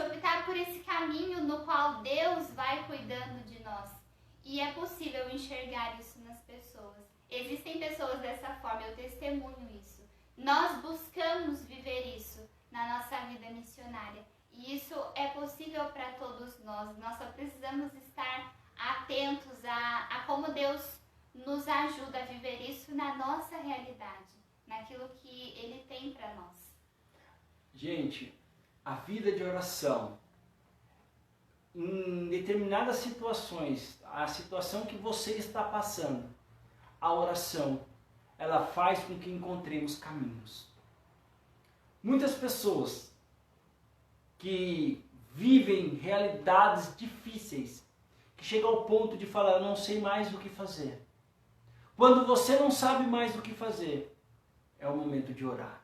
Speaker 2: optar por esse caminho no qual Deus vai cuidando de nós. E é possível enxergar isso nas pessoas. Existem pessoas dessa forma, eu testemunho isso. Nós buscamos viver isso na nossa vida missionária. E isso é possível para todos nós. Nós só precisamos estar atentos a como Deus nos ajuda a viver isso na nossa realidade, naquilo que Ele tem para nós.
Speaker 1: Gente, a vida de oração, em determinadas situações, a situação que você está passando, a oração, ela faz com que encontremos caminhos. Muitas pessoas que vivem realidades difíceis, que chegam ao ponto de falar, eu não sei mais o que fazer. Quando você não sabe mais o que fazer, é o momento de orar.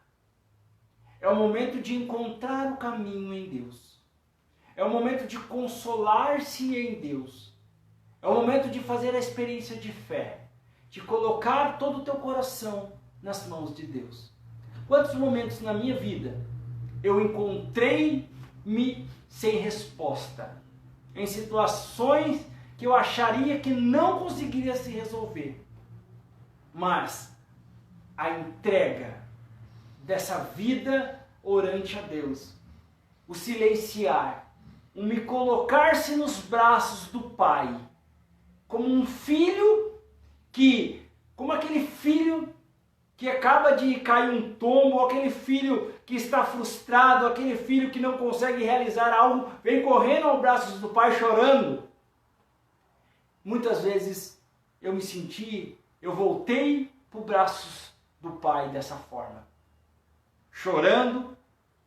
Speaker 1: É o momento de encontrar o caminho em Deus. É o momento de consolar-se em Deus. É o momento de fazer a experiência de fé, de colocar todo o teu coração nas mãos de Deus. Quantos momentos na minha vida eu encontrei-me sem resposta, em situações que eu acharia que não conseguiria se resolver, mas a entrega dessa vida orante a Deus, o silenciar, o me colocar-se nos braços do Pai, como um filho como aquele filho que acaba de cair um tombo, ou aquele filho que está frustrado, aquele filho que não consegue realizar algo, vem correndo aos braços do Pai chorando. Muitas vezes eu voltei para os braços do Pai dessa forma, chorando,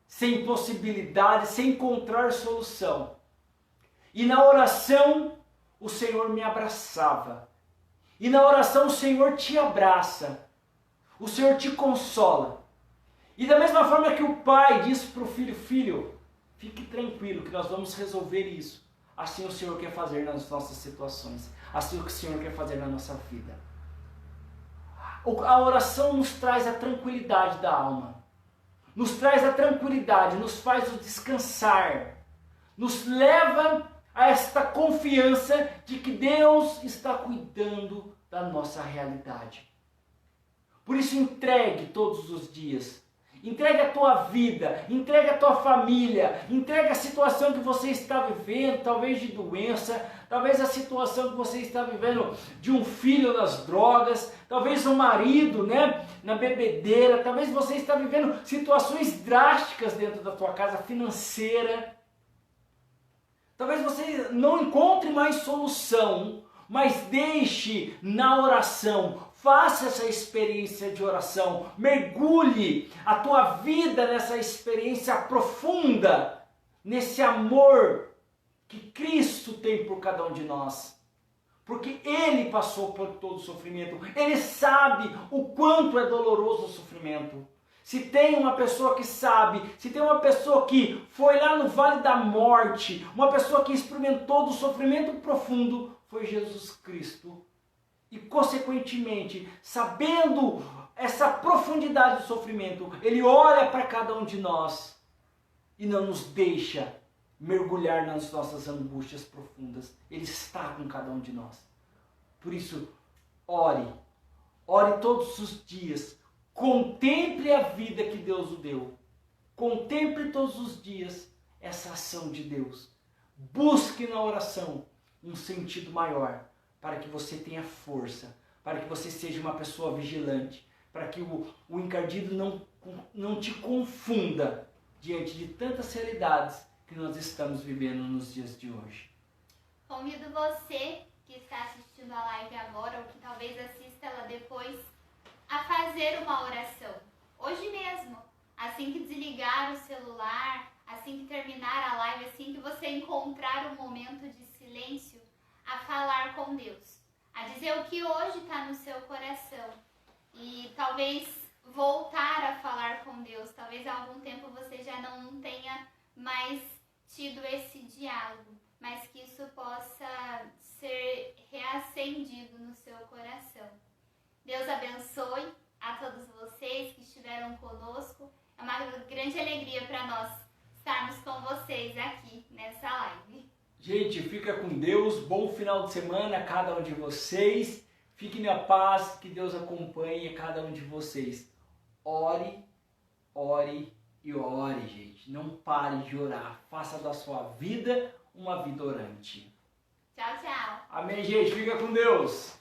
Speaker 1: sem possibilidade, sem encontrar solução. E na oração o Senhor me abraçava. E na oração o Senhor te abraça. O Senhor te consola. E da mesma forma que o pai diz para o filho, filho, fique tranquilo que nós vamos resolver isso. Assim o Senhor quer fazer nas nossas situações. Assim o Senhor quer fazer na nossa vida. A oração nos traz a tranquilidade da alma. Nos traz a tranquilidade, nos faz o descansar. Nos leva a esta confiança de que Deus está cuidando da nossa realidade. Por isso entregue todos os dias. Entregue a tua vida, entregue a tua família, entregue a situação que você está vivendo, talvez de doença, talvez a situação que você está vivendo de um filho nas drogas, talvez um marido, na bebedeira, talvez você está vivendo situações drásticas dentro da tua casa financeira. Talvez você não encontre mais solução, mas deixe na oração. Faça essa experiência de oração, mergulhe a tua vida nessa experiência profunda, nesse amor que Cristo tem por cada um de nós. Porque Ele passou por todo o sofrimento, Ele sabe o quanto é doloroso o sofrimento. Se tem uma pessoa que sabe, se tem uma pessoa que foi lá no vale da morte, uma pessoa que experimentou do sofrimento profundo, foi Jesus Cristo. E, consequentemente, sabendo essa profundidade do sofrimento, Ele olha para cada um de nós e não nos deixa mergulhar nas nossas angústias profundas. Ele está com cada um de nós. Por isso, ore todos os dias, contemple a vida que Deus o deu, contemple todos os dias essa ação de Deus. Busque na oração um sentido maior, para que você tenha força, para que você seja uma pessoa vigilante, para que o encardido não te confunda diante de tantas realidades que nós estamos vivendo nos dias de hoje.
Speaker 2: Convido você que está assistindo a live agora, ou que talvez assista ela depois, a fazer uma oração. Hoje mesmo, assim que desligar o celular, assim que terminar a live, assim que você encontrar um momento de silêncio, a falar com Deus, a dizer o que hoje está no seu coração e talvez voltar a falar com Deus. Talvez há algum tempo você já não tenha mais tido esse diálogo, mas que isso possa ser reacendido no seu coração. Deus abençoe a todos vocês que estiveram conosco. É uma grande alegria para nós estarmos com vocês aqui nessa live.
Speaker 1: Gente, fica com Deus, bom final de semana a cada um de vocês, fiquem na paz, que Deus acompanhe a cada um de vocês. Ore e ore, gente, não pare de orar, faça da sua vida uma vida orante.
Speaker 2: Tchau, tchau.
Speaker 1: Amém, gente, fica com Deus.